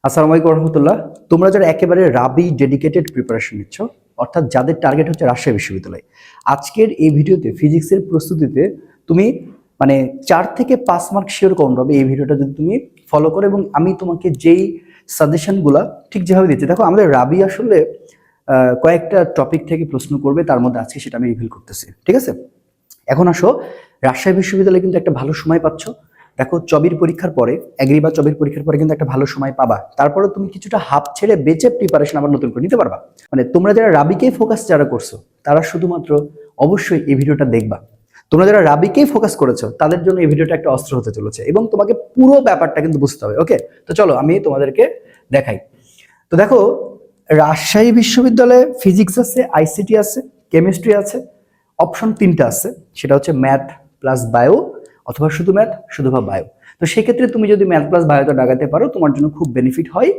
আসসালামু আলাইকুম রহমতুল্লাহ। তোমরা যারা একেবারে রাবি ডেডিকেটেড প্রিপারেশন নিচ্ছ, অর্থাৎ যাদের টার্গেট হচ্ছে রাজশাহী বিশ্ববিদ্যালয়, আজকের এই ভিডিওতে ফিজিক্সের প্রস্তুতিতে তুমি মানে 4 থেকে 5 মার্ক শিওর কম পাবে এই ভিডিওটা যদি তুমি ফলো করো। এবং আমি তোমাকে যেই সাজেশনগুলো ঠিক যেভাবে দিচ্ছি, দেখো আমাদের রাবি আসলে কয়েকটা টপিক থেকে প্রশ্ন করবে, তার মধ্যে আজকে সেটা আমি রিভিল করতেছি, ঠিক আছে? এখন আসো, রাজশাহী বিশ্ববিদ্যালয়ে কিন্তু একটা ভালো সময় পাচ্ছ। দেখো, চবির পরীক্ষার পরে, এগ্রি বা চবির পরীক্ষার পরে কিন্তু একটা ভালো সময় পাবা। তারপরে তুমি কিছুটা হাফ ছেড়ে বেঁচে প্রিপারেশন আবার নতুন করে নিতে পারবা। মানে তোমরা যারা রাবিকেই ফোকাস যারা করছো, তারা শুধুমাত্র অবশ্যই এই ভিডিওটা দেখবা। তোমরা যারা রাবিকেই ফোকাস করেছো, তাদের জন্য এই ভিডিওটা একটা অস্ত্র হতে চলেছে এবং তোমাকে পুরো ব্যাপারটা কিন্তু বুঝতে হবে। ওকে, তো চলো আমি তোমাদেরকে দেখাই। তো দেখো, রাজশাহী বিশ্ববিদ্যালয়ে ফিজিক্স আছে, আইসিটি আছে, কেমিস্ট্রি আছে, অপশন 3টা আছে। সেটা হচ্ছে ম্যাথ প্লাস বায়ো, অথবা শুধু ম্যাথ শুধু বা বায়ো। তো সেক্ষেত্রে তুমি যদি ম্যাথ প্লাস বায়োতে ডাগাতে পারো, তোমার জন্য খুব বেনিফিট হয়।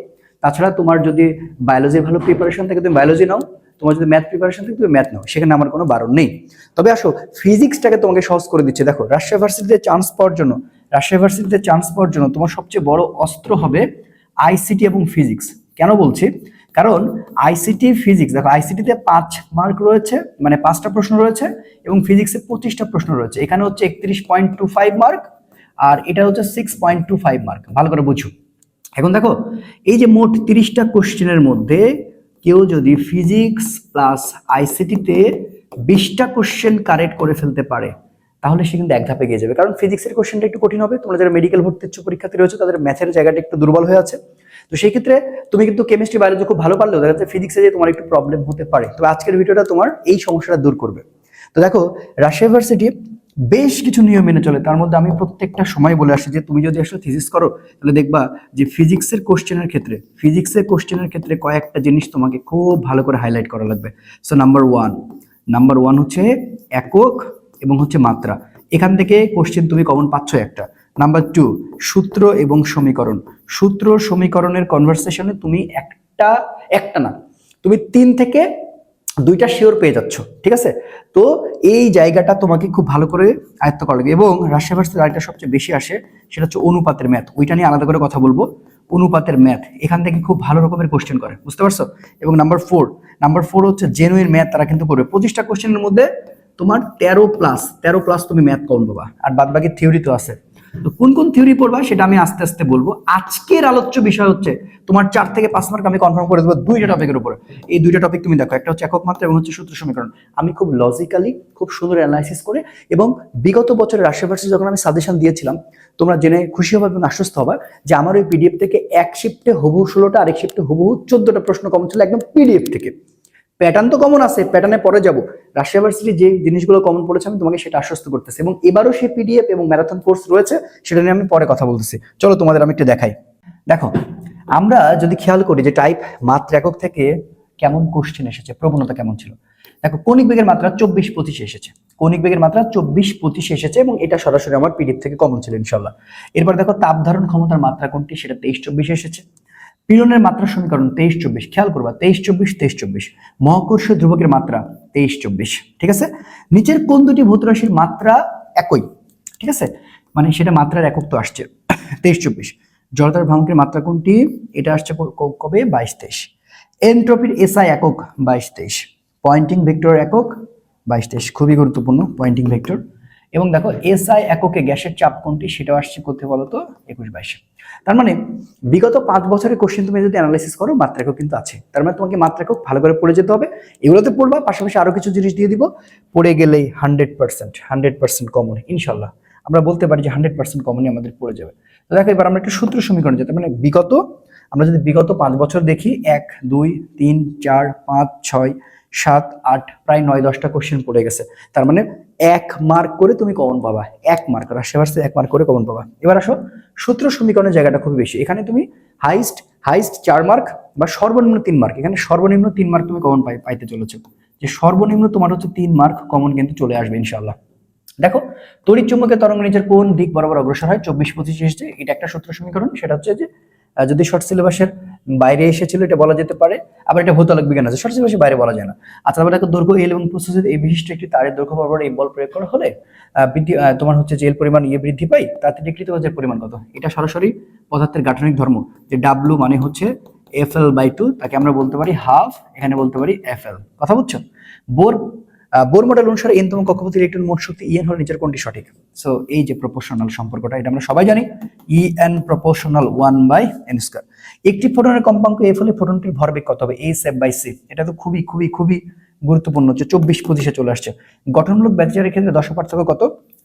তাছাড়া তোমার যদি বায়োলজির ভালো প্রিপারেশন থাকে, তুমি বায়োলজি নাও। তোমার যদি ম্যাথ প্রিপারেশন থাকে, তুমি ম্যাথ নাও, সেখানে আমার কোনো বারণ নেই। তবে আসো, ফিজিক্সটাকে তোমাকে সহজ করে দিচ্ছে। দেখো, রাজশাহী ভার্সিটিতে চান্স পাওয়ার জন্য তোমার সবচেয়ে বড় অস্ত্র হবে আইসিটি এবং ফিজিক্স। কেন বলছি? কারণ আইসিটি ফিজিক্স, দেখো আইসিটিতে 5 মার্ক রয়েছে, মানে 5টা প্রশ্ন রয়েছে, এবং ফিজিক্সে 25টা প্রশ্ন রয়েছে। এখানে হচ্ছে 31.25 মার্ক, আর এটা হচ্ছে 6.25 মার্ক। ভালো করে বুঝো। এখন দেখো, এই যে মোট 30টা কোশ্চেনের মধ্যে কেউ যদি ফিজিক্স প্লাস আইসিটিতে 20টা কোশ্চেন কারেক্ট করে ফেলতে পারে, তাহলে সে কিন্তু এক ধাপে এগিয়ে যাবে। কারণ ফিজিক্সের কোশ্চেনটা একটু কঠিন হবে। তোমরা যারা মেডিকেল ভর্তি হচ্ছ, পরীক্ষার্থী রয়েছে, তাদের ম্যাথের জায়গাটা একটু দুর্বল হয়ে আছে। তো সেই ক্ষেত্রে তুমি কিন্তু কেমিস্ট্রি বায়োলজি খুব ভালো পারলেও দেখা যাচ্ছে ফিজিক্সে যে তোমার একটু প্রবলেম হতে পারে। তবে আজকের ভিডিওটা তোমার এই সমস্যাটা দূর করবে। তো দেখো, রাজশাহী ইউনিভার্সিটি বেশ কিছু নিয়ম মেনে চলে। তার মধ্যে আমি প্রত্যেকটা সময় বলে আসি যে তুমি যদি আসলে থিসিস করো, তাহলে দেখবা যে ফিজিক্সের কোশ্চেনের ক্ষেত্রে কয়েকটা জিনিস তোমাকে খুব ভালো করে হাইলাইট করা লাগবে। সো নাম্বার ওয়ান হচ্ছে একক এবং হচ্ছে মাত্রা। এখান থেকে কোশ্চেন তুমি কমন পাচ্ছ একটা। নাম্বার 2, সূত্র এবং সমীকরণ। সূত্র সমীকরণের কনভারসেশনে তুমি একটা না, তুমি 3 থেকে 2টা শিওর পেয়ে যাচ্ছ, ঠিক আছে? তো এই জায়গাটা তোমাকে খুব ভালো করে আয়ত্ত করা লাগবে। এবং রাজশাহী ভার্সিটির আরেকটা সবচেয়ে বেশি আসে, সেটা হচ্ছে অনুপাতের ম্যাথ। ওইটা নিয়ে আলাদা করে কথা বলবো। অনুপাতের ম্যাথ এখান থেকে খুব ভালো রকমের কোশ্চেন করে, বুঝতে পারছো? এবং নাম্বার ফোর হচ্ছে জেনুইন ম্যাথ তারা কিন্তু করবে। 25টা কোশ্চেনের মধ্যে তোমার 13 প্লাস তুমি ম্যাথ কমন পাবা, আর বাদ বাকি থিওরি তো আছে। তো কোন কোন থিওরি পড়বা সেটা আমি আস্তে আস্তে বলবো। আজকের আলোচ্য বিষয় হচ্ছে তোমার 4 থেকে 5 মার্ক আমি কনফার্ম করে দেবো 2টা টপিকের উপরে। এই 2টা টপিক তুমি দেখো, একটা হচ্ছে একক মাত্রা এবং হচ্ছে সূত্র সমীকরণ। আমি খুব লজিক্যালি, খুব সুন্দর অ্যানালাইসিস করে, এবং বিগত বছরের রাজশাহী ভার্সিটি যখন আমি সাজেশন দিয়েছিলাম, তোমরা জেনে খুশি হবা এবং আশ্বস্ত হবা যে আমার ওই পিডিএফ থেকে এক শিফটে হুবহু 16টা, আরেক শিফটে হুবহু 14টা প্রশ্ন কমন ছিল একদম পিডিএফ থেকে। প্যাটার্ন তো কমন আছে, প্যাটার্নে পরে যাব। রাজশাহী ইউনিভার্সিটি যে জিনিসগুলো কমন পড়েছে আমি তোমাকে সেটা আশ্বস্ত করতেছি, এবং এবারও সেই পিডিএফ এবং ম্যারাথন কোর্স রয়েছে, সেটা নিয়ে আমি পরে কথা বলতেছি। চলো তোমাদের আমি একটু দেখাই। দেখো, আমরা যদি খেয়াল করি যে টাইপ মাত্রা একক থেকে কেমন কোশ্চেন এসেছে, প্রবণতা কেমন ছিল। দেখো, কৌণিক বেগের মাত্রা 24-25 এসেছে। কৌণিক বেগের মাত্রা 24-25 এসেছে, এবং এটা সরাসরি আমার পিডিএফ থেকে কমন ছিল ইনশাল্লাহ। এরপর দেখো, তাপ ধারণ ক্ষমতার মাত্রা কোনটি, সেটা 23-24 এসেছে। পীড়নের মাত্রা সমীকরণ 23-24, খেয়াল করবা 23-24-23-24। মহাকর্ষ ধ্রুবকের মাত্রা 23-24, ঠিক আছে? নিচের কোন দুটি ভৌত রাশির মাত্রা একই, ঠিক আছে? মানে সেটা মাত্রার একক তো আসছে 23-24। জড়তার ভ্রামকের মাত্রা কোনটি, এটা আসছে কবে, 22-23। এনট্রপির এসআই একক 22-23। পয়েন্টিং ভেক্টর একক 22-23, খুবই গুরুত্বপূর্ণ পয়েন্টিং ভেক্টর। এবং দেখো, এসআই এককে গ্যাসের চাপ কোনটি, সেটাও আসছে কোথায় বলতো, 21-22। তার মানে বিগত 5 বছরের কোশ্চেন তুমি যদি অ্যানালাইসিস করো, মাত্রা একক কিন্তু আছে। তার মানে তোমাকে মাত্রা একক ভালো করে পড়ে যেতে হবে। এগুলোতে পড়বা, পাশাপাশি আরো কিছু জিনিস দিয়ে দিব। পড়ে গেলেই 100% কমন ইনশাল্লাহ। আমরা বলতে পারি যে 100% কমনই আমাদের পড়ে যাবে। তো দেখো, এবার আমরা একটা সূত্র সমীকরণ যেতে, মানে আমরা যদি বিগত 5 বছর দেখি, 1, 2, 3, 4, 5, 6, 7, 8, প্রায় 9-10টা কোশ্চেন পড়ে গেছে। তার মানে 1 মার্ক করে তুমি কমন পাবা। 1 মার্ক, রাজশাহী ভার্সিটি 1 মার্ক করে কমন পাবা। এবার আসো, সূত্র সমীকরণের জায়গাটা খুবই বেশি। এখানে তুমি হাইস্ট 4 মার্ক বা সর্বনিম্ন 3 মার্ক, এখানে সর্বনিম্ন 3 মার্ক তুমি কমন পাইতে চলেছো। যে সর্বনিম্ন তোমার হচ্ছে 3 মার্ক কমন কিন্তু চলে আসবে ইনশাআল্লাহ। দেখো, তড়িৎ চুম্বকের তরঙ্গ নিচের কোন দিক বরাবর অগ্রসর হয়, 24-25 এসেছে। এটা একটা সূত্র সমীকরণ। সেটা হচ্ছে যে যদি শর্ট সিলেবাসের বাইরে এসেছিল এটা বলা যেতে পারে, আবার এটা ভৌতোলিক বিজ্ঞান আছে, সঠিক ভাষায় বাইরে বলা যায় না। আচ্ছা, তারপরে দেখো দৈর্ঘ্য এল এবং প্রস্থ এই বিশিষ্ট একটি তারের দৈর্ঘ্য বরাবর এই বল প্রয়োগ করা হলে তোমার হচ্ছে যে এল পরিমাণ বৃদ্ধি পাই, তাতে কৃত কাজের পরিমাণ কত? এটা সরাসরি পদার্থের গাঠনিক ধর্ম, যে ডাব্লু মানে হচ্ছে FL/2, তাকে আমরা বলতে পারি হাফ, এখানে বলতে পারি FL। কথা বুঝছো? বোর মডেল অনুসারে এন তম কক্ষপথের ইলেকট্রন মোট শক্তি EN হল নিচের কোনটি সঠিক? সো এই যে প্রপোর্শনাল সম্পর্কটা, এটা আমরা সবাই জানি, EN প্রপোর্শনাল 1/n²। একটি ফোটনের কম্পাঙ্ক F হলে ফোটনটির ভরবেগ কত হবে? h/c। এটা তো খুবই খুবই খুবই গুরুত্বপূর্ণ, যে 24-25-এ চলে আসছে। গঠনমূলক ব্যাকটেরিয়ার ক্ষেত্রে দশা পার্থক্য কত?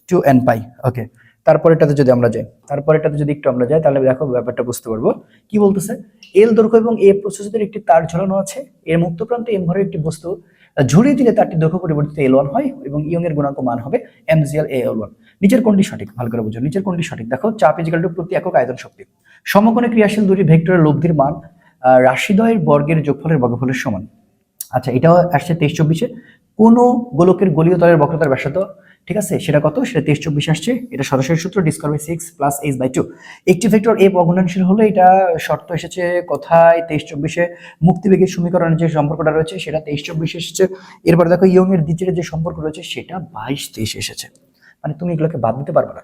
2n পাই। ওকে, তারপরেটাতে যদি আমরা যাই, একটু আমরা যাই, তাহলে দেখো ব্যাপারটা বুঝতে পারবো। কি বলতেছে? এল দৈর্ঘ্য এবং এ প্রস্থচ্ছেদের একটি তার ঝোলানো আছে, এর মুক্ত প্রান্তে এম ভরের একটি বস্তু ঝুড়িয়ে দিলে তারটির দৈর্ঘ্য পরিবর্তিত L1 হয় এবং ইয়ং এর গুণাঙ্ক মান হবে mgl/Al1। নিচের কোনটি সঠিক? ভালো করে বুঝো, নিচের কোনটি সঠিক। দেখো, চাপ ইকুয়াল টু প্রতি একক আয়তন শক্তি। সমকোণে ক্রিয়াশীল দুটি ভেক্টরের লব্ধির মান রাশিদ্বয়ের বর্গের যোগফলের বর্গফলের সমান। আচ্ছা, এটাও আসছে 23-24-এ। কোন গোলকের গোলীয় তলের বক্রতার ব্যাসার্ধ, ঠিক আছে, সেটা কত? সেটা 23-24 আসছে। এটা সরাসরি সূত্র d² 6 + h/2। একটি ভেক্টর এ অঘূর্ণনশীল হলে, এটা শর্ত এসেছে কোথায়? 23-24-এ। মুক্তিবেগের সমীকরণের যে সম্পর্কটা রয়েছে সেটা 23-24 এসেছে। এরপরে দেখো ইয়ং এর দ্বিতীয় যে সম্পর্ক রয়েছে সেটা 22-23 এসেছে। মানে তুমি এগুলোকে বাদ দিতে পারবে না।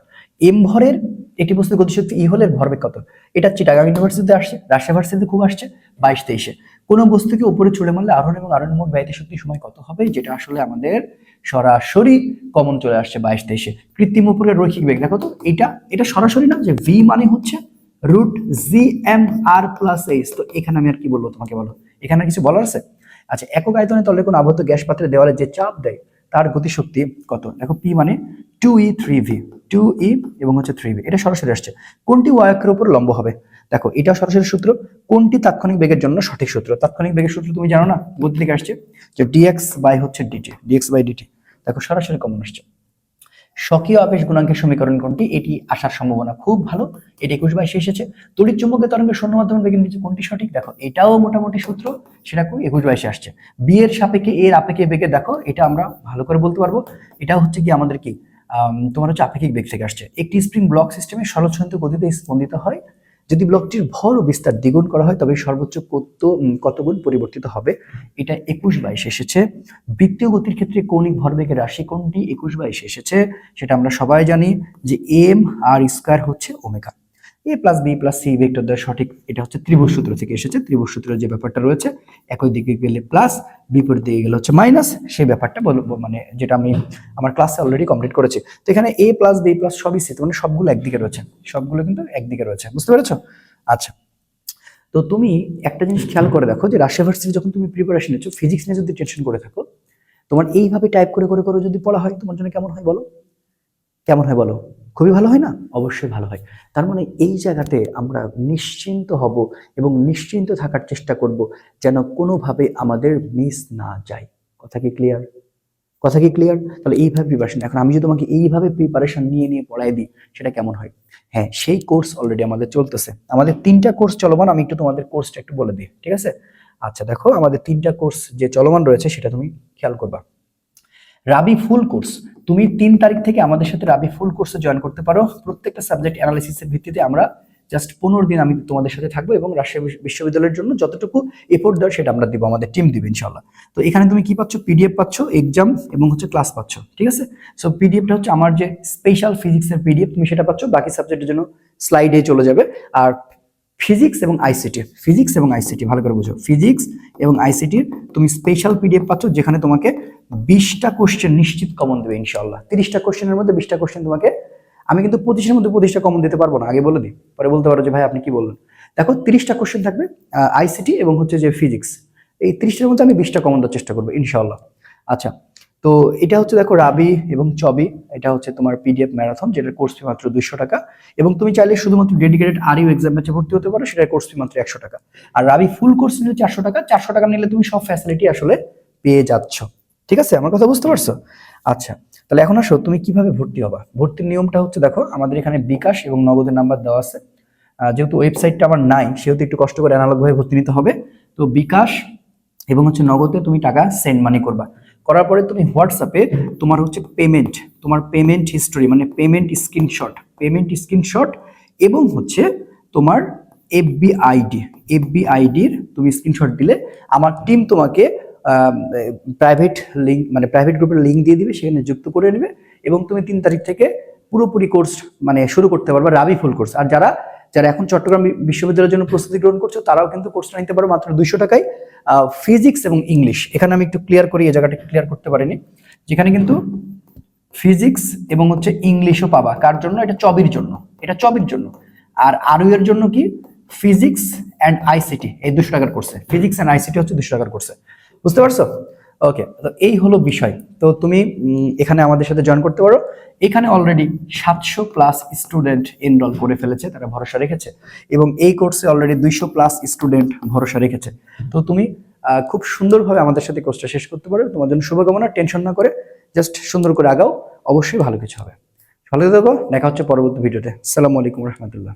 এম ভরের একটি বস্তুর গতিশক্তি ই হলে ভরবেগ কত? এটা চিটাগাং ইউনিভার্সিটিতে আসছে, রাজশাহী ইউনিভার্সিটিতে খুব আসছে 22-23-এ। কোন বস্তুকে উপরে ছুড়ে মারলে আরোহণ এবং আরোহণের মোট ব্যয়িত শক্তির সময় কত হবে? যেটা আসলে আমাদের সরাসরি কমন চলে আসছে 22-23-এ। কৃত্রিম উপরে রৈখিক বেগ, দেখো তো, এটা সরাসরি না, যে ভি মানে হচ্ছে √gmr+h। তো এখানে আমি আর কি বলবো তোমাকে, বলো, এখানে কিছু বলার আছে? আচ্ছা, একক আয়তনে তলে কোন আবদ্ধ গ্যাস পাত্রের দেওয়ালে যে চাপ দেয় তার গতিশক্তি কত? দেখো, পি মানে 2e 3v, 2e এবং হচ্ছে 3v। এটা সরাসরি আসছে। কোনটি y অক্ষের উপর লম্ব হবে? দেখো, এটা সরাসরি সূত্র। কোনটি তাৎক্ষণিক বেগের জন্য সঠিক সূত্র? তাৎক্ষণিক বেগের সূত্র তুমি জানো না? গতি থেকে আসছে, যে dx/dt। দেখো, সরাসরি কমন আসছে। স্বকীয় আবেশ গুণাঙ্কের সমীকরণ কোনটি? এটি আসার সম্ভাবনা খুব ভালো, এটি 21/22 এসেছে। তড়িৎ চুম্বকের তরঙ্গের শূন্য মাধ্যমের বেগের নিচে কোনটি সঠিক? দেখো, এটাও মোটামুটি সূত্র, সেটা 21/22 আসছে। বি এর সাপেক্ষে এর আপেক্ষিক বেগে, দেখো এটা আমরা ভালো করে বলতে পারবো, এটা হচ্ছে কি আমাদের কি তোমার হচ্ছে আপেক্ষিক বেগ থেকে আসছে। একটি স্প্রিং ব্লক সিস্টেমে সরলসঞ্চিত গতিতে স্পন্দিত হয়, যদি ব্লকটির ভর ও বিস্তার দ্বিগুণ করা হয় তবে সর্বোচ্চ কত গুণ পরিবর্তিত হবে? এটা 21/22 এসেছে। বৃত্তীয় গতির ক্ষেত্রে কৌণিক ভরবেগের রাশি কোনটি? 21/22 এসেছে। সেটা আমরা সবাই জানি, যে mr² হচ্ছে ওমেগা। a+b+c ভেক্টর দ্বয় সঠিক। এটা হচ্ছে ত্রিভুজ সূত্র থেকে এসেছে। ত্রিভুজ সূত্রের যে ব্যাপারটা রয়েছে, একই দিকে গেলে প্লাস, বিপরীত দিকে গেলে হচ্ছে মাইনাস, সেই ব্যাপারটা বলবো, মানে যেটা আমি আমার ক্লাসে অলরেডি কমপ্লিট করেছি। তো এখানে a+b+ সবই সি, মানে সবগুলো একদিকে রয়েছে, সবগুলো কিন্তু একদিকে রয়েছে, বুঝতে পেরেছো? আচ্ছা, তো তুমি একটা জিনিস খেয়াল করে দেখো, যে রাজশাহী ইউনিভার্সিটি যখন তুমি প্রিপারেশন নিচ্ছ, ফিজিক্স নিয়ে যদি টেনশন করে থাকো, তোমার এইভাবে টাইপ করে করে করে যদি পড়া হয়, তোমার জন্য কেমন হয় বলো? কেমন হয় বলো? খুবই ভালো হয় না? অবশ্যই ভালো হয়। তার মানে এই জায়গাতে আমরা নিশ্চিন্ত হব এবং নিশ্চিন্ত থাকার চেষ্টা করব, যেন কোনোভাবে আমাদের মিস না যায়। কথা কি ক্লিয়ার? কথা কি ক্লিয়ার? তাহলে এইভাবে প্রিপারেশন, এখন আমি যদি তোমাকে এইভাবে প্রিপারেশন নিয়ে নিয়ে পড়াই দিই, সেটা কেমন হয়? হ্যাঁ, সেই কোর্স অলরেডি আমাদের চলতেছে। আমাদের 3টা কোর্স চলমান, আমি একটু তোমাদের কোর্সটা একটু বলে দিই, ঠিক আছে? আচ্ছা, দেখো, আমাদের 3টা কোর্স যে চলমান রয়েছে সেটা তুমি খেয়াল করবা। রাবি ফুল কোর্স, তুমি 3 তারিখ থেকে আমাদের সাথে রাবি ফুল কোর্সে জয়েন করতে পারো। প্রত্যেকটা সাবজেক্ট অ্যানালাইসিসের ভিত্তিতে আমরা জাস্ট 15 দিন আমি তোমাদের সাথে থাকবো, এবং রাজশাহী বিশ্ববিদ্যালয়ের জন্য যতটুকু এফোর্ট দেওয়ার সেটা আমরা দিব, আমাদের টিম দিবে ইনশাআল্লাহ। তো এখানে তুমি কি পাচ্ছ? পিডিএফ পাচ্ছ, এক্সাম এবং হচ্ছে ক্লাস পাচ্ছ, ঠিক আছে? সো পিডিএফটা হচ্ছে আমার যে স্পেশাল ফিজিক্সের পিডিএফ, তুমি সেটা পাচ্ছ। বাকি সাবজেক্টের জন্য স্লাইডে চলে যাবে। আর ফিজিক্স এবং আইসিটি ভালো করে বুঝো, ফিজিক্স এবং আইসিটির তুমি স্পেশাল পিডিএফ পাচ্ছ, যেখানে তোমাকে 20টা কোশ্চেন নিশ্চিত কমন দেবে ইনশাআল্লাহ। 30টা কোশ্চেনের মধ্যে 20টা কোশ্চেন তোমাকে, আমি কিন্তু 25-এর মধ্যে 25টা কমন দিতে পারবো না, আগে বলে দিই, পরে বলতে পারো যে ভাই আপনি কি বললেন। দেখো, 30টা কোশ্চেন থাকবে আইসিটি এবং হচ্ছে যে ফিজিক্স, এই 30টার মধ্যে আমি 20টা কমন দেওয়ার চেষ্টা করবো ইনশাআল্লাহ। আচ্ছা, তো এটা হচ্ছে দেখো রাবি এবং চবি, এটা হচ্ছে তোমার পিডিএফ ম্যারাথন, যেটার কোর্স ফি মাত্র 200 টাকা। এবং তুমি চাইলে শুধুমাত্র ডেডিকেটেড আরইউ এক্সাম ব্যাচে ভর্তি হতে পারো, সেটার কোর্স ফি মাত্র 100 টাকা। আর রাবি ফুল কোর্স নিলে 400 টাকা। 400 টাকা নিলে তুমি সব ফ্যাসিলিটি আসলে পেয়ে যাচ্ছ, ঠিক আছে? আমার কথা বুঝতে পারছো? আচ্ছা, তাহলে এখন আসো, তুমি কিভাবে ভর্তি হবা? ভর্তির নিয়মটা হচ্ছে, দেখো, আমাদের এখানে বিকাশ এবং নগদের নাম্বার দেওয়া আছে। যেহেতু ওয়েবসাইটটা আমার নাই, সেহেতু একটু কষ্ট করে অ্যানালগ ভাবে ভর্তি নিতে হবে। তো বিকাশ এবং হচ্ছে নগদে তুমি টাকা সেন্ড মানি করবা। করার পরে তুমি হোয়াটসঅ্যাপে তোমার হচ্ছে পেমেন্ট হিস্টোরি, মানে পেমেন্ট স্ক্রিনশট এবং হচ্ছে তোমার এফবিআইডির তুমি স্ক্রিনশট দিলে আমার টিম তোমাকে প্রাইভেট লিঙ্ক মানে প্রাইভেট গ্রুপের লিঙ্ক দিয়ে দিবে, সেখানে যুক্ত করে নেবে এবং তুমি 3 তারিখ থেকে পুরোপুরি কোর্স মানে শুরু করতে পারবে, রাবি ফুল কোর্স। আর যারা যারা এখন চট্টগ্রাম বিশ্ববিদ্যালয়ের জন্য প্রস্তুতি গ্রহণ করছো তারাও কিন্তু কোর্সটা নিতে পারো মাত্র 200 টাকায়। ফিজিক্স এবং ইংলিশ, এখানে আমি একটু ক্লিয়ার করি, এই জায়গাটা ক্লিয়ার করতে পারিনি, যেখানে কিন্তু ফিজিক্স এবং হচ্ছে ইংলিশও পাবা। কার জন্য? এটা চবির জন্য, এটা চবির জন্য। আর আরও এর জন্য কি ফিজিক্স অ্যান্ড আইসিটি, এই 200 টাকার কোর্সে ফিজিক্স অ্যান্ড আইসিটি হচ্ছে 200 টাকার কোর্সে, বুঝতে পারছো? ওকে, তো এই হলো বিষয়। তো তুমি এখানে আমাদের সাথে জয়েন করতে পারো। এখানে অলরেডি 700+ স্টুডেন্ট এনরোল করে ফেলেছে, তারা ভরসা রেখেছে, এবং এই কোর্সে অলরেডি 200+ স্টুডেন্ট ভরসা রেখেছে। তো তুমি খুব সুন্দরভাবে আমাদের সাথে কোর্সটা শেষ করতে পারো। তোমার জন্য শুভকামনা, টেনশন না করে জাস্ট সুন্দর করে আগাও, অবশ্যই ভালো কিছু হবে। ভালো থেকো, দেখা হচ্ছে পরবর্তী ভিডিওতে। আসসালামু আলাইকুম রহমতুল্লাহ।